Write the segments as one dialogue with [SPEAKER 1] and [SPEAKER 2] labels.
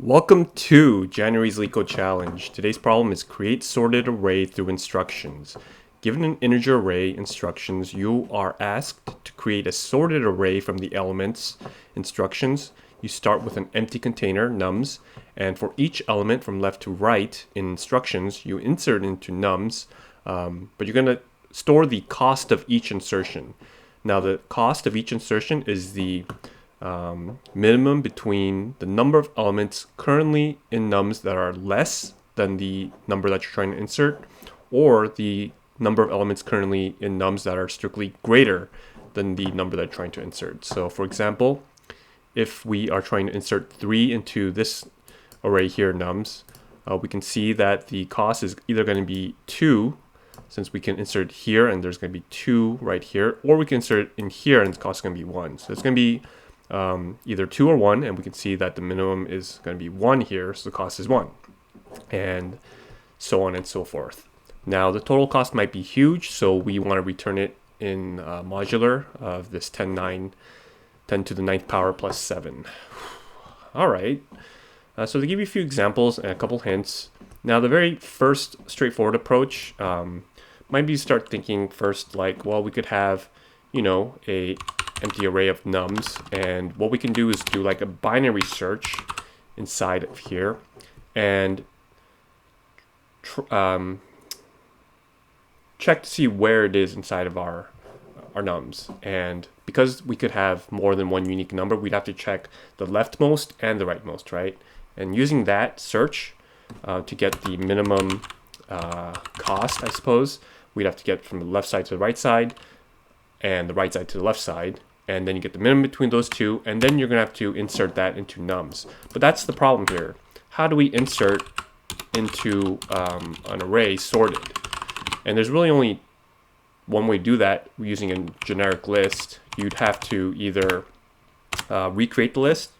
[SPEAKER 1] Welcome to January's Leetcode challenge. Today's problem is create sorted array through instructions. Given an integer array instructions, you are asked to create a sorted array from the elements instructions. You start with an empty container, nums, and for each element from left to right in instructions, you insert into nums, but you're going to store the cost of each insertion. Now the cost of each insertion is the minimum between the number of elements currently in nums that are less than the number that you're trying to insert, or the number of elements currently in nums that are strictly greater than the number that you're trying to insert. So for example, if we are trying to insert 3 into this array here, nums, we can see that the cost is either going to be 2, since we can insert here and there's going to be 2 right here, or we can insert it in here and the cost is going to be 1. So it's going to be either 2 or 1, and we can see that the minimum is going to be 1 here, so the cost is 1, and so on and so forth. Now the total cost might be huge, so we want to return it in modular of this 10 to the 9th power plus 7. All right, so to give you a few examples and a couple hints. Now the very first straightforward approach might be to start thinking first like, well, we could have, a empty array of nums, and what we can do is do like a binary search inside of here and check to see where it is inside of our nums. And because we could have more than one unique number, we'd have to check the leftmost and the rightmost, right? And using that search to get the minimum cost, I suppose, we'd have to get from the left side to the right side and the right side to the left side, and then you get the minimum between those two, and then you're going to have to insert that into nums. But that's the problem here. How do we insert into an array sorted? And there's really only one way to do that using a generic list. You'd have to either recreate the list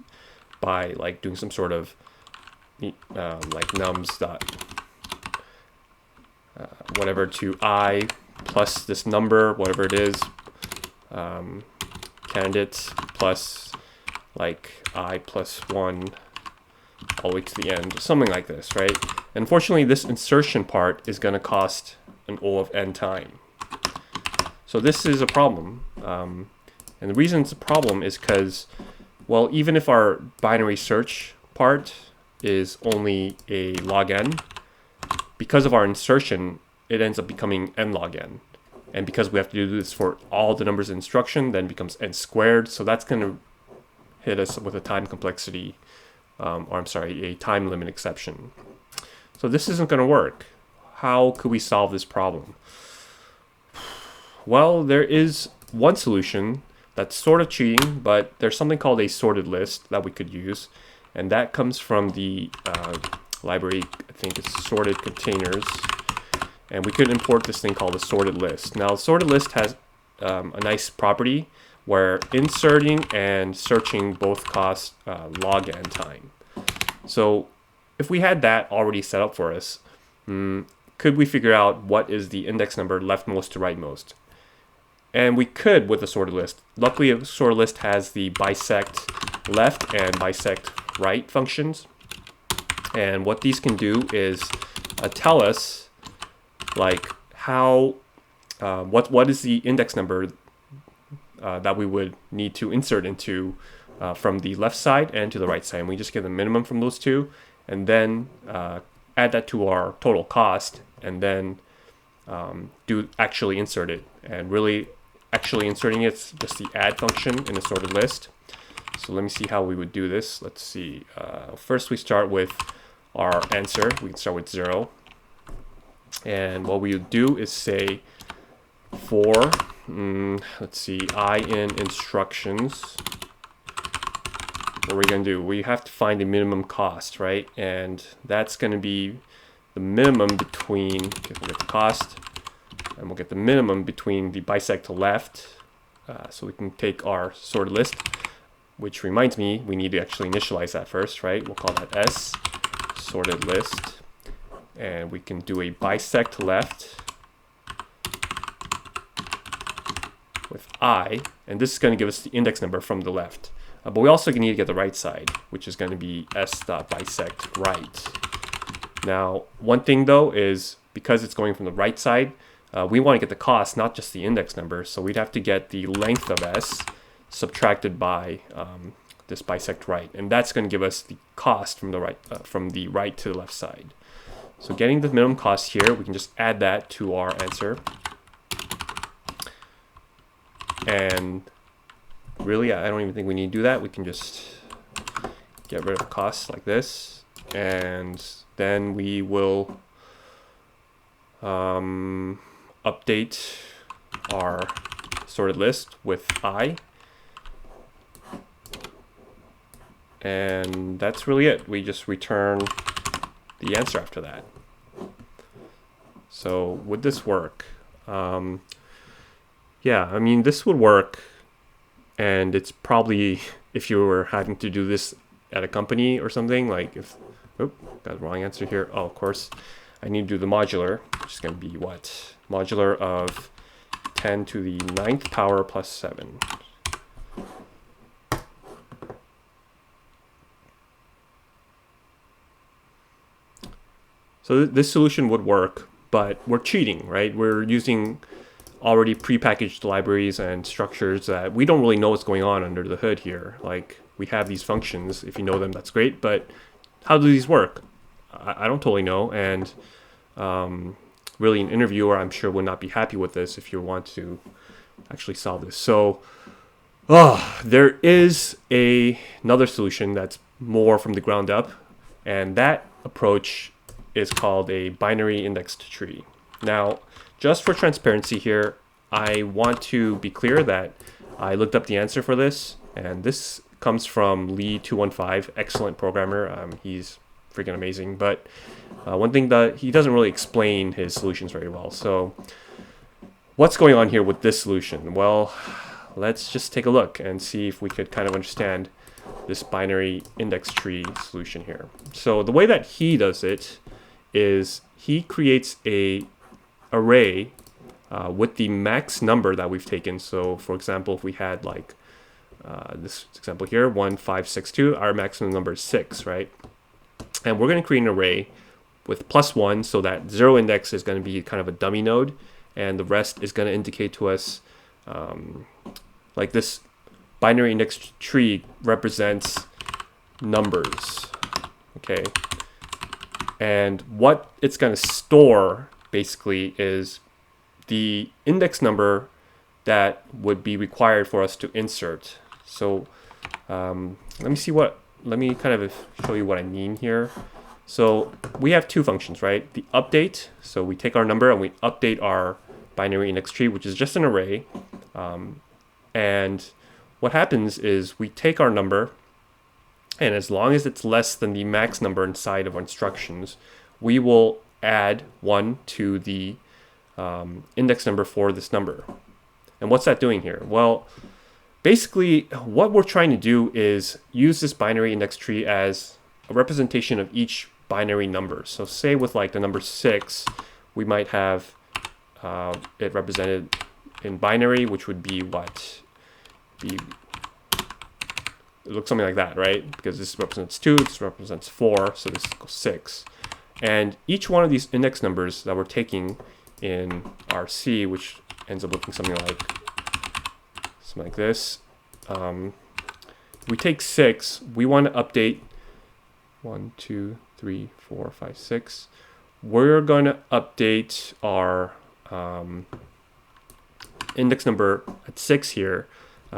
[SPEAKER 1] by like doing some sort of like nums dot whatever to I plus this number, whatever it is, candidates plus like I plus 1 all the way to the end, something like this, right? And unfortunately, this insertion part is going to cost an O of n time. So this is a problem. And the reason it's a problem is because, well, even if our binary search part is only a log n, because of our insertion, it ends up becoming n log n. And because we have to do this for all the numbers in instruction, then it becomes n squared. So that's going to hit us with a time complexity, a time limit exception. So this isn't going to work. How could we solve this problem? Well, there is one solution that's sort of cheating, but there's something called a sorted list that we could use. And that comes from the library, I think it's sorted containers. And we could import this thing called a sorted list. Now, the sorted list has a nice property where inserting and searching both cost log n time. So if we had that already set up for us, could we figure out what is the index number leftmost to rightmost? And we could with a sorted list. Luckily, a sorted list has the bisect left and bisect right functions. And what these can do is tell us like how what is the index number that we would need to insert into from the left side and to the right side. And we just get the minimum from those two, and then add that to our total cost, and then do actually insert it. And really actually inserting it's just the add function in a sorted list. So let me see how we would do this. Let's see. First we start with our answer. We can start with 0. And what we would do is say for, let's see, I in instructions. What are we going to do? We have to find the minimum cost, right? And that's going to be the minimum between, okay, we'll get the cost, and we'll get the minimum between the bisect to left. So we can take our sorted list, which reminds me, we need to actually initialize that first, right? We'll call that S, sorted list. And we can do a bisect left with I, and this is going to give us the index number from the left. but we also need to get the right side, which is going to be s.bisect right. Now, one thing though is because it's going from the right side, we want to get the cost, not just the index number. So we'd have to get the length of s subtracted by this bisect right, and that's going to give us the cost from the right to the left side. So getting the minimum cost here, we can just add that to our answer. And really, I don't even think we need to do that. We can just get rid of costs like this, and then we will update our sorted list with I. And that's really it. We just return the answer after that. So would this work? Yeah, I mean, this would work. And it's probably, if you were having to do this at a company or something, like if, got the wrong answer here. Oh, of course, I need to do the modular, which is going to be what? Modular of 10 to the 9th power plus 7. So this solution would work, but we're cheating, right? We're using already prepackaged libraries and structures that we don't really know what's going on under the hood here. Like, we have these functions. If you know them, that's great. But how do these work? I don't totally know. And really, an interviewer, I'm sure, would not be happy with this if you want to actually solve this. So there is another solution that's more from the ground up. And that approach is called a binary indexed tree. Now, just for transparency here, I want to be clear that I looked up the answer for this, and this comes from Leetcode, excellent programmer. He's freaking amazing, but one thing that he doesn't really explain his solutions very well. So what's going on here with this solution? Well, let's just take a look and see if we could kind of understand this binary index tree solution here. So the way that he does it is he creates a array with the max number that we've taken. So for example, if we had like this example here, 1562, our maximum number is 6, right? And we're going to create an array with +1, so that 0 index is going to be kind of a dummy node, and the rest is going to indicate to us like this binary index tree represents numbers, okay? And what it's going to store basically is the index number that would be required for us to insert. So let me kind of show you what I mean here. So we have two functions, right? The update, so we take our number and we update our binary index tree, which is just an array. And what happens is we take our number, and as long as it's less than the max number inside of our instructions, we will add 1 to the index number for this number. And what's that doing here? Well, basically what we're trying to do is use this binary index tree as a representation of each binary number. So say with like the number 6, we might have it represented in binary, which would be what? It looks something like that, right? Because this represents 2, this represents 4, so this equals 6. And each one of these index numbers that we're taking in RC, which ends up looking something like this. We take 6, we want to update 1, 2, 3, 4, 5, 6. We're going to update our index number at 6 here,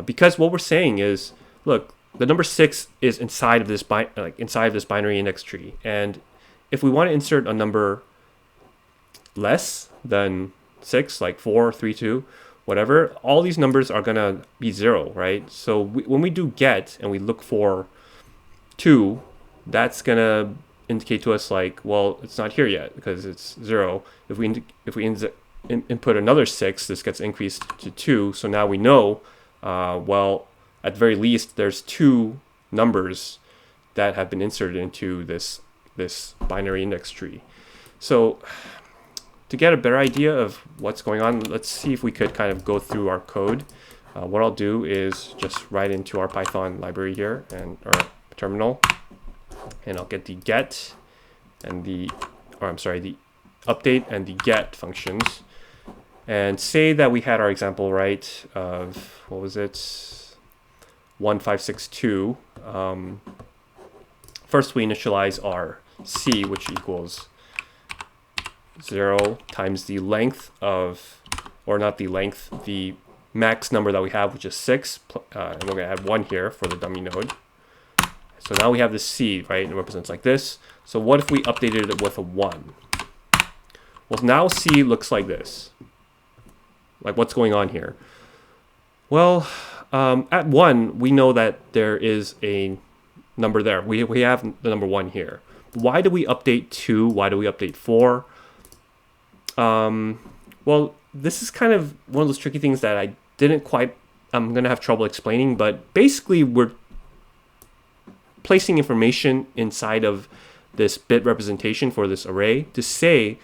[SPEAKER 1] because what we're saying is, look, the number 6 is inside of this binary index tree, and if we want to insert a number less than 6, like 4, 3, 2, whatever, all these numbers are gonna be 0, right? So when we do get and we look for 2, that's gonna indicate to us like, well, it's not here yet because it's 0. If we input another 6, this gets increased to 2. So now we know, well, at the very least, there's 2 numbers that have been inserted into this binary index tree. So to get a better idea of what's going on, let's see if we could kind of go through our code. what I'll do is just write into our Python library here and or terminal, and I'll get the get and the update and the get functions, and say that we had our example right of, what was it, 1562. First we initialize our c, which equals 0 times the length of, or not the length, the max number that we have, which is 6, and we're going to add 1 here for the dummy node. So now we have this c, right? It represents like this. So what if we updated it with a 1? Well, now c looks like this. Like, what's going on here? Well, at 1, we know that there is a number there. We have the number 1 here. Why do we update 2? Why do we update 4? Well, this is kind of one of those tricky things that I'm going to have trouble explaining, but basically we're placing information inside of this bit representation for this array to say,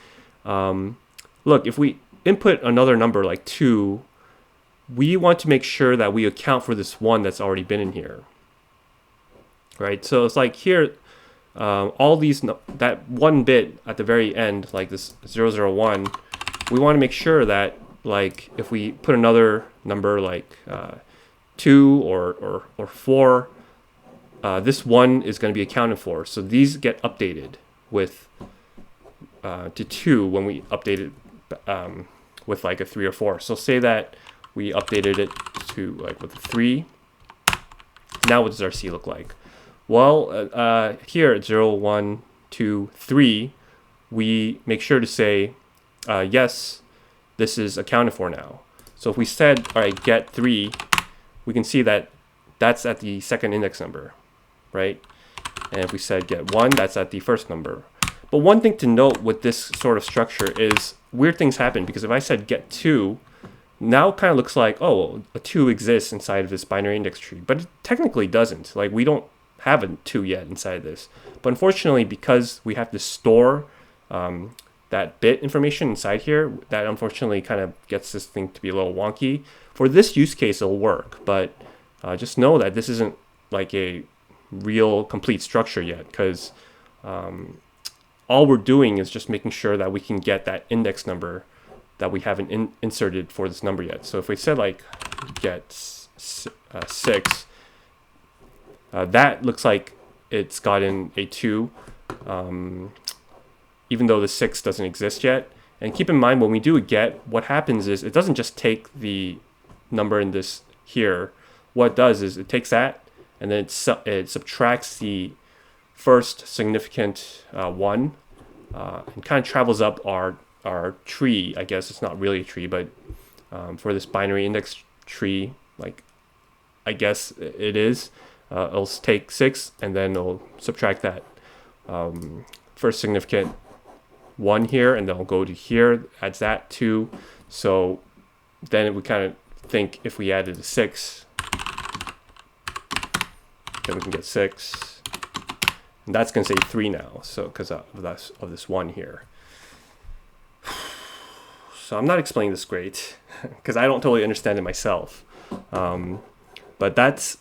[SPEAKER 1] look, if we input another number like 2, we want to make sure that we account for this 1 that's already been in here, right? So it's like here, all these, that 1 bit at the very end, like this 001, we want to make sure that, like, if we put another number like 2 or 4, this 1 is going to be accounted for. So these get updated with to 2 when we update it with like a 3 or 4. So say that we updated it to like with a 3. Now what does our C look like? Well, here at 0, 1, 2, 3, we make sure to say, yes, this is accounted for now. So if we said, all right, get 3, we can see that that's at the second index number, right? And if we said get 1, that's at the first number. But one thing to note with this sort of structure is weird things happen, because if I said get 2, now it kind of looks like, oh, a 2 exists inside of this binary index tree, but it technically doesn't. Like, we don't have a 2 yet inside this. But unfortunately, because we have to store that bit information inside here, that unfortunately kind of gets this thing to be a little wonky. For this use case, it'll work, but just know that this isn't like a real complete structure yet, because all we're doing is just making sure that we can get that index number that we haven't inserted for this number yet. So if we said like get 6, that looks like it's gotten a 2, even though the 6 doesn't exist yet. And keep in mind, when we do a get, what happens is it doesn't just take the number in this here. What it does is it takes that, and then it subtracts the first significant 1, and kind of travels up our tree. I guess it's not really a tree, but for this binary index tree, like, I guess it is, it'll take 6, and then it'll subtract that first significant 1 here, and then it'll go to here, adds that 2. So then it would kind of think if we added a 6, then we can get 6. And that's going to say 3 now, so because of this 1 here. So I'm not explaining this great, because I don't totally understand it myself. But that's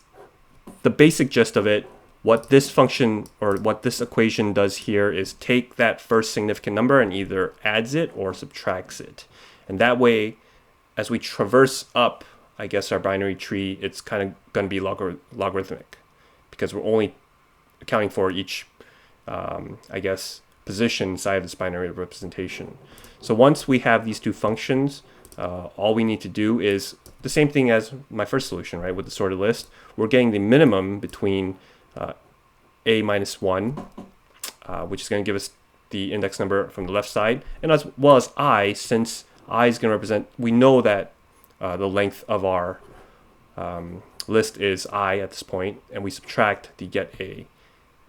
[SPEAKER 1] the basic gist of it. What this function, or what this equation does here, is take that first significant number and either adds it or subtracts it. And that way, as we traverse up, I guess, our binary tree, it's kind of going to be logarithmic, because we're only accounting for each, I guess, position inside of this binary representation. So once we have these two functions, all we need to do is the same thing as my first solution, right? With the sorted list, we're getting the minimum between a minus 1, which is going to give us the index number from the left side, and as well as I, since I is going to represent, we know that the length of our list is I at this point, and we subtract the get A,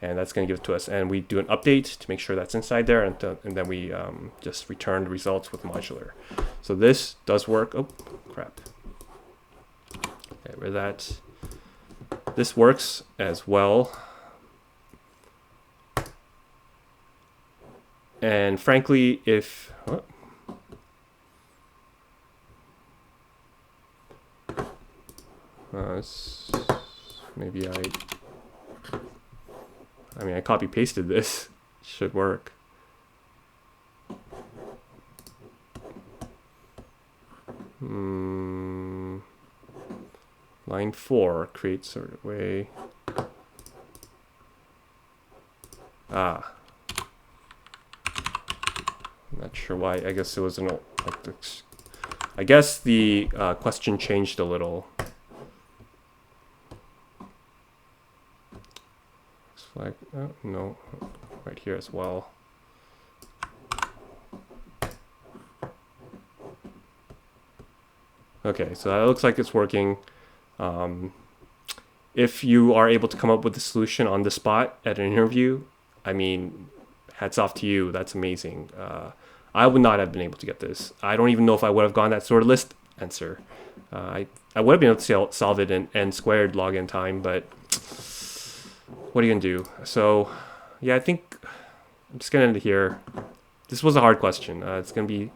[SPEAKER 1] and that's going to give it to us, and we do an update to make sure that's inside there, and then we just return the results with modular. So this does work. Oh crap, get rid of that. This works as well, and frankly, if Maybe I mean, I copy pasted this. Should work. Line 4, create sorted way. I'm not sure why. I guess it was an I guess the question changed a little. Flag, no, right here as well. Okay, so that looks like it's working. If you are able to come up with a solution on the spot at an interview, I mean, hats off to you. That's amazing. I would not have been able to get this. I don't even know if I would have gotten that sorted list answer. I would have been able to solve it in n squared login time, but what are you gonna do? So yeah, I think I'm just gonna end it here. This was a hard question. It's gonna be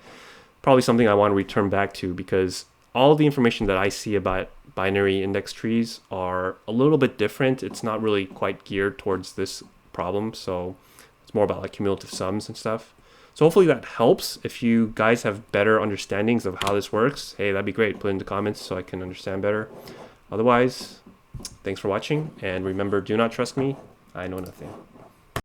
[SPEAKER 1] probably something I want to return back to, because all the information that I see about binary index trees are a little bit different. It's not really quite geared towards this problem, so it's more about like cumulative sums and stuff. So hopefully that helps. If you guys have better understandings of how this works, hey, that'd be great. Put it in the comments so I can understand better. Otherwise, thanks for watching, and remember, do not trust me. I know nothing.